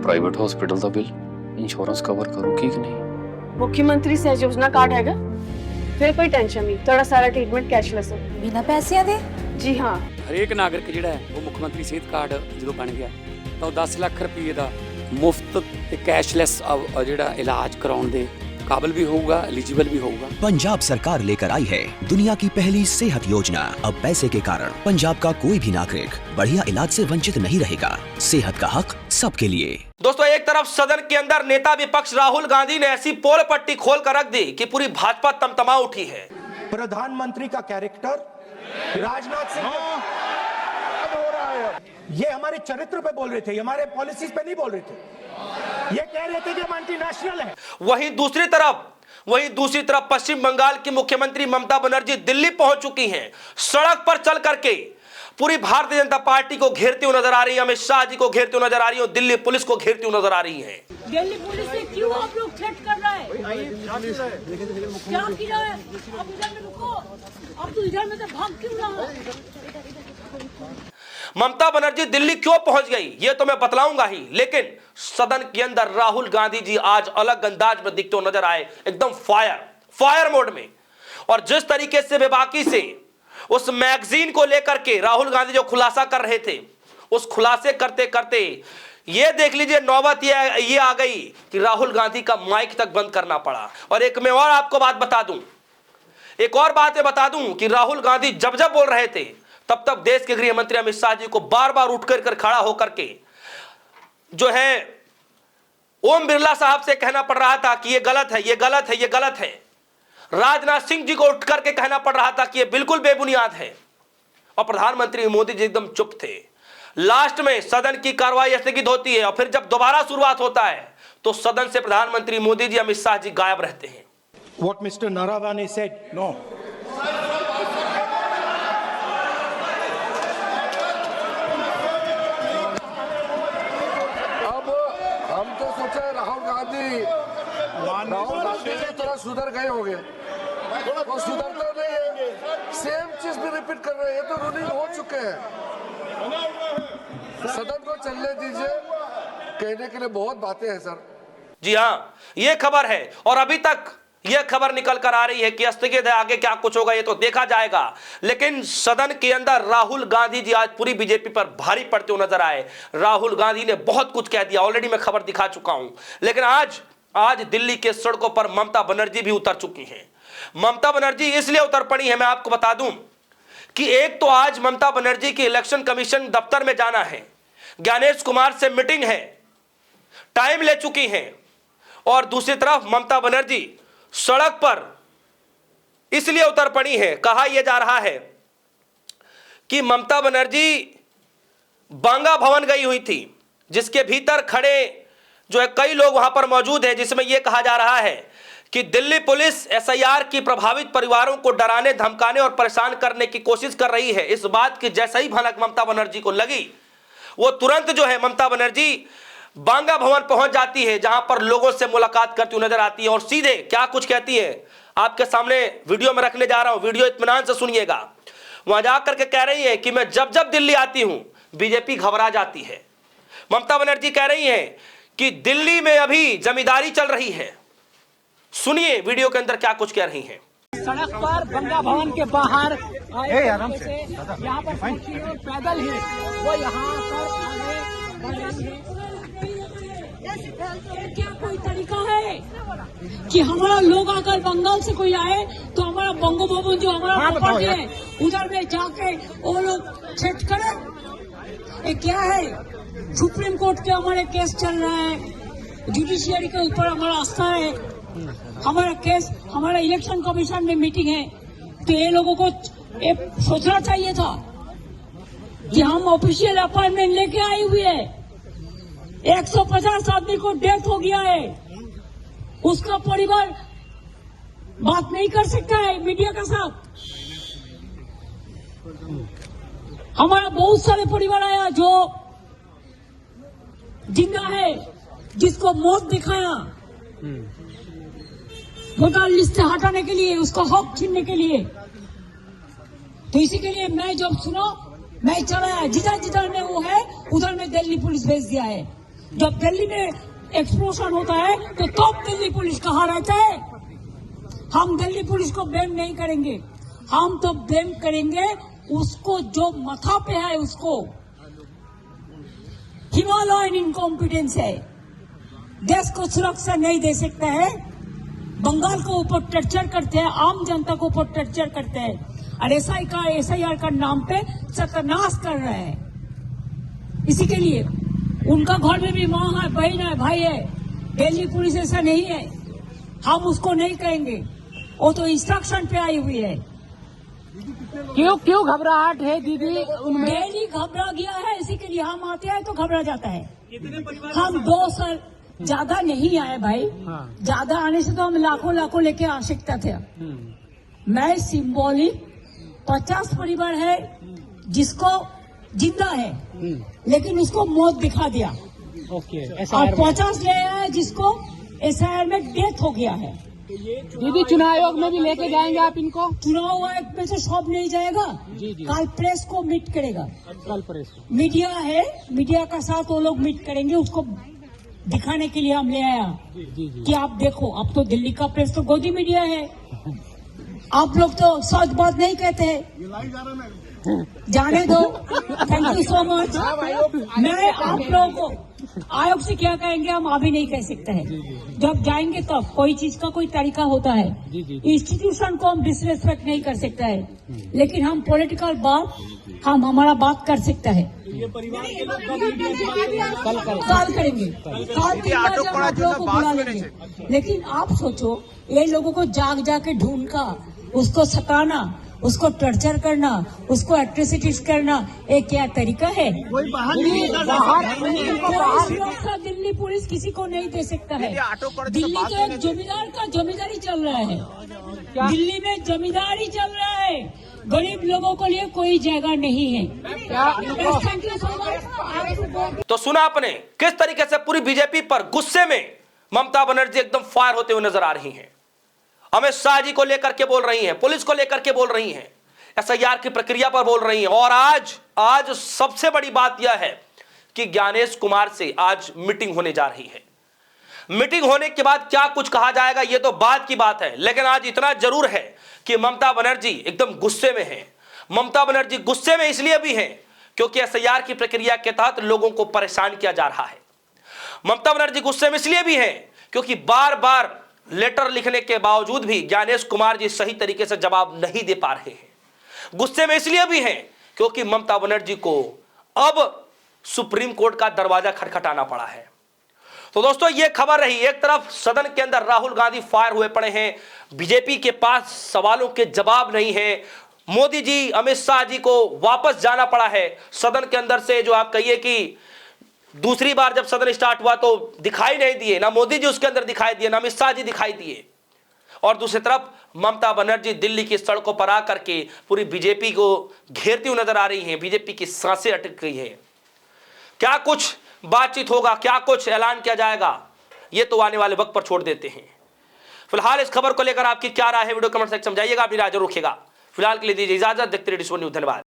Private hospital का bill insurance cover करूगी कि नहीं? मुख्यमंत्री सहज योजना कार्ड हैगा, फिर कोई टेंशन नहीं, थोड़ा सारा ट्रीटमेंट कैशलेस है। बिना पैसिਆਂ ਦੇ? जी हाँ। ਹਰੇਕ ਨਾਗਰਿਕ ਜਿਹੜਾ ਹੈ ਉਹ ਮੁੱਖ ਮੰਤਰੀ ਸਿਹਤ ਕਾਰਡ ਜਦੋਂ ਬਣ ਗਿਆ ਤਾਂ ਉਹ 10 ਲੱਖ ਰੁਪਏ ਦਾ ਮੁਫਤ ਤੇ ਕੈਸ਼ਲੈਸ ਜਿਹੜਾ ਇਲਾਜ ਕਰਾਉਣ ਦੇ काबिल भी होगा, एलिजिबल भी होगा। पंजाब सरकार लेकर आई है दुनिया की पहली सेहत योजना। अब पैसे के कारण पंजाब का कोई भी नागरिक बढ़िया इलाज से वंचित नहीं रहेगा। सेहत का हक सबके लिए। दोस्तों, एक तरफ सदन के अंदर नेता विपक्ष राहुल गांधी ने ऐसी पोल पट्टी खोल कर रख दी कि पूरी भाजपा तमतमा उठी है। प्रधानमंत्री का कैरेक्टर राजनाथ सिंह हो रहा है। ये हमारे चरित्र पे बोल रहे थे, हमारे पॉलिसीज पे नहीं बोल रहे थे। ये कह रहे थे कि हम एंटी नेशनल है। वहीं दूसरी तरफ पश्चिम बंगाल की मुख्यमंत्री ममता बनर्जी दिल्ली पहुंच चुकी हैं। सड़क पर चल करके पूरी भारतीय जनता पार्टी को घेरती हुई नजर आ रही है, अमित शाह जी को घेरती हुई नजर आ रही है, दिल्ली पुलिस को घेरती हुई नजर आ रही है। दिल्ली पुलिस से क्यों आप लोग थ्रेट कर रहे हैं? क्या किया है? अब इधर में रुको, अब तो इधर में से भाग क्यों रहा है? ममता बनर्जी दिल्ली क्यों पहुंच गई ये तो मैं बतलाऊंगा ही, लेकिन सदन के अंदर राहुल गांधी जी आज अलग अंदाज में दिखते हुए नजर आए, एकदम फायर मोड में। और जिस तरीके से बेबाकी से उस मैगजीन को लेकर के राहुल गांधी जो खुलासा कर रहे थे, उस खुलासे करते करते ये देख लीजिए नौबत ये आ गई कि राहुल गांधी का माइक तक बंद करना पड़ा। और एक मैं और आपको बात बता दूं, एक और बात बता दूं कि राहुल गांधी जब बोल रहे थे तब तक देश के गृह मंत्री अमित शाह जी को बार बार उठ कर खड़ा होकर के जो है ओम बिरला साहब से कहना पड़ रहा था कि ये गलत है, ये गलत है, ये गलत है। राजनाथ सिंह जी को उठ करके कहना पड़ रहा था कि ये बिल्कुल बेबुनियाद है। और प्रधानमंत्री मोदी जी एकदम चुप थे। लास्ट में सदन की कार्रवाई स्थगित होती है और फिर जब दोबारा शुरुआत होता है तो सदन से प्रधानमंत्री मोदी जी, अमित शाह जी गायब रहते हैं। What Mr. Naravane said, no. Rahul Gandhi से थोड़ा सुधर गए होंगे, वो सुधरते नहीं है, सेम चीज भी रिपीट कर रहे हैं। ये तो रूलिंग हो चुके हैं, सदन को चलने दीजिए। कहने के लिए बहुत बातें हैं सर। जी हाँ, ये खबर है और अभी तक यह खबर निकल कर आ रही है कि स्थगित है, आगे क्या कुछ होगा ये तो देखा जाएगा। लेकिन सदन के अंदर राहुल गांधी जी आज पूरी बीजेपी पर भारी पड़ते हुए नजर आए। राहुल गांधी ने बहुत कुछ कह दिया, ऑलरेडी मैं खबर दिखा चुका हूं। लेकिन आज दिल्ली के सड़कों पर ममता बनर्जी भी उतर चुकी हैं। ममता बनर्जी इसलिए उतर पड़ी है, मैं आपको बता दूं कि एक तो आज ममता बनर्जी की इलेक्शन कमीशन दफ्तर में जाना है, ज्ञानेश कुमार से मीटिंग है, टाइम ले चुकी हैं। और दूसरी तरफ ममता बनर्जी सड़क पर इसलिए उतर पड़ी है, कहा यह जा रहा है कि ममता बनर्जी बांगा भवन गई हुई थी, जिसके भीतर खड़े जो है कई लोग वहां पर मौजूद हैं, जिसमें यह कहा जा रहा है कि दिल्ली पुलिस एसआईआर की प्रभावित परिवारों को डराने, धमकाने और परेशान करने की कोशिश कर रही है। इस बात की जैसा ही भनक ममता बनर्जी को लगी, वो तुरंत जो है ममता बनर्जी बांगा भवन पहुंच जाती है, जहां पर लोगों से मुलाकात करती हुई नजर आती है। और सीधे क्या कुछ कहती है आपके सामने वीडियो में रखने जा रहा हूं, वीडियो इत्मीनान से सुनिएगा। वहां जाकर के कह रही है कि मैं जब दिल्ली आती हूं बीजेपी घबरा जाती है। ममता बनर्जी कह रही है कि दिल्ली में अभी जमींदारी चल रही है। सुनिए वीडियो के अंदर क्या कुछ कह रही हैं। सड़क पर गंगा भवन के बाहर आराम से यहाँ पर पैदल ही वो यहाँ पर क्या कोई तरीका है कि हमारा लोग अगर बंगाल से कोई आए तो हमारा बंगो भवन जो हमारा प्रॉपर्टी है उधर में जाके वो लोग सेट करे? ये क्या है? सुप्रीम कोर्ट के हमारे केस चल रहा है, जुडिशियरी के ऊपर हमारा आस्था है, हमारा केस, हमारा इलेक्शन कमीशन में मीटिंग है। तो ये लोगों को सोचना चाहिए था कि हम ऑफिशियल अपॉइंटमेंट लेके आए हुए हैं, 150 आदमी को डेथ हो गया है, उसका परिवार बात नहीं कर सकता है मीडिया के साथ। हमारा बहुत सारे परिवार आया जो जिंदा है, जिसको मौत दिखाया वोटर लिस्ट से हटाने के लिए, उसका हक छीनने के लिए। तो इसी के लिए मैं जब सुना मैं चला, जिधर जिधर में वो है उधर में दिल्ली पुलिस भेज दिया है। जब दिल्ली में एक्सप्लोजन होता है तो दिल्ली पुलिस कहाँ रहता है? हम दिल्ली पुलिस को ब्लेम नहीं करेंगे, हम तो ब्लेम करेंगे उसको जो माथा पे है, उसको हिमालयन इनकॉम्पिटेंस है, देश को सुरक्षा नहीं दे सकता है, बंगाल को ऊपर टर्चर करते हैं, आम जनता को ऊपर टर्चर करते हैं और SIR का नाम पे सत्यानाश कर रहे हैं। इसी के लिए उनका घर में भी माँ है, बहन है, भाई है। दिल्ली पुलिस ऐसा नहीं है, हम उसको नहीं कहेंगे, वो तो इंस्ट्रक्शन पे आई हुई है। क्यों घबराहट है दीदी उनमें? दिल्ली घबरा गया है, इसी के लिए हम आते हैं तो घबरा जाता है। हम 2 साल ज्यादा नहीं आए भाई, ज्यादा आने से तो हम लाखों लेके आ सकते थे। मैं सिंबॉलिक 50 परिवार है जिसको जिंदा है लेकिन उसको मौत दिखा दिया, और 50 ले आए जिसको SIR में डेथ हो गया है। दीदी चुनाव आयोग में भी लेके जाएंगे आप इनको? चुनाव आयोग में से सब नहीं जाएगा, कल प्रेस को मीट करेगा, कल प्रेस मीडिया है, मीडिया का साथ वो लोग मीट करेंगे, उसको दिखाने के लिए हम ले आया कि आप देखो, अब तो दिल्ली का प्रेस तो गोदी मीडिया है, आप लोग तो सच बात नहीं कहते हैं, जाने दो। Thank you so much. मैं आप लोगों को आयोग से क्या कहेंगे हम अभी नहीं कह सकते हैं, जब जाएंगे तब। कोई चीज का कोई तरीका होता है, इंस्टीट्यूशन को हम डिसरेस्पेक्ट नहीं कर सकते हैं, लेकिन हम पॉलिटिकल बात हम हमारा बात कर सकता है। कॉल करेंगे, कॉल के बाद जब आप लोगों को बुला लेंगे। लेकिन आप सोचो, ये लोगों को जाग जाके ढूंढकर उसको सताना, उसको टॉर्चर करना, उसको एट्रोसिटीज करना, ये क्या तरीका है? दिल्ली पुलिस किसी को नहीं दे सकता है। दिल्ली तो एक जमींदार का जमींदारी चल रहा है, दिल्ली में जमींदारी चल रहा है, गरीब लोगों के लिए कोई जगह नहीं है। तो सुना आपने किस तरीके से पूरी बीजेपी पर गुस्से में ममता बनर्जी एकदम फायर होते हुए नजर आ रही हैं। अमित शाह जी को लेकर के बोल रही हैं, पुलिस को लेकर के बोल रही हैं, SIR की प्रक्रिया पर बोल रही हैं। और आज सबसे बड़ी बात यह है कि ज्ञानेश कुमार से आज मीटिंग होने जा रही है। मीटिंग होने के बाद क्या कुछ कहा जाएगा ये तो बाद की बात है, लेकिन आज इतना जरूर है कि ममता बनर्जी एकदम गुस्से में है। ममता बनर्जी गुस्से में इसलिए भी है क्योंकि SIR की प्रक्रिया के तहत लोगों को परेशान किया जा रहा है। ममता बनर्जी गुस्से में इसलिए भी है क्योंकि बार बार लेटर लिखने के बावजूद भी ज्ञानेश कुमार जी सही तरीके से जवाब नहीं दे पा रहे हैं। गुस्से में इसलिए भी हैं क्योंकि ममता बनर्जी को अब सुप्रीम कोर्ट का दरवाजा खटखटाना पड़ा है। तो दोस्तों ये खबर रही, एक तरफ सदन के अंदर राहुल गांधी फायर हुए पड़े हैं, बीजेपी के पास सवालों के जवाब नहीं है, मोदी जी अमित शाह जी को वापस जाना पड़ा है सदन के अंदर से। जो आप कहिए कि दूसरी बार जब सदन स्टार्ट हुआ तो दिखाई नहीं दिए, ना मोदी जी उसके अंदर दिखाई दिए, ना अमित शाह जी दिखाई दिए। और दूसरी तरफ ममता बनर्जी दिल्ली की सड़कों पर आकर के पूरी बीजेपी को घेरती हुई नजर आ रही हैं। बीजेपी की सांसें अटक गई हैं। क्या कुछ बातचीत होगा, क्या कुछ ऐलान किया जाएगा, ये तो आने वाले वक्त पर छोड़ देते हैं। फिलहाल इस खबर को लेकर आपकी क्या राय है, वीडियो कमेंट सेक्शन में जाइएगा, अपनी राय जरूर रखिएगा। फिलहाल के लिए दीजिए इजाजत, देखते रहिए डिस्कवर न्यूज़। धन्यवाद।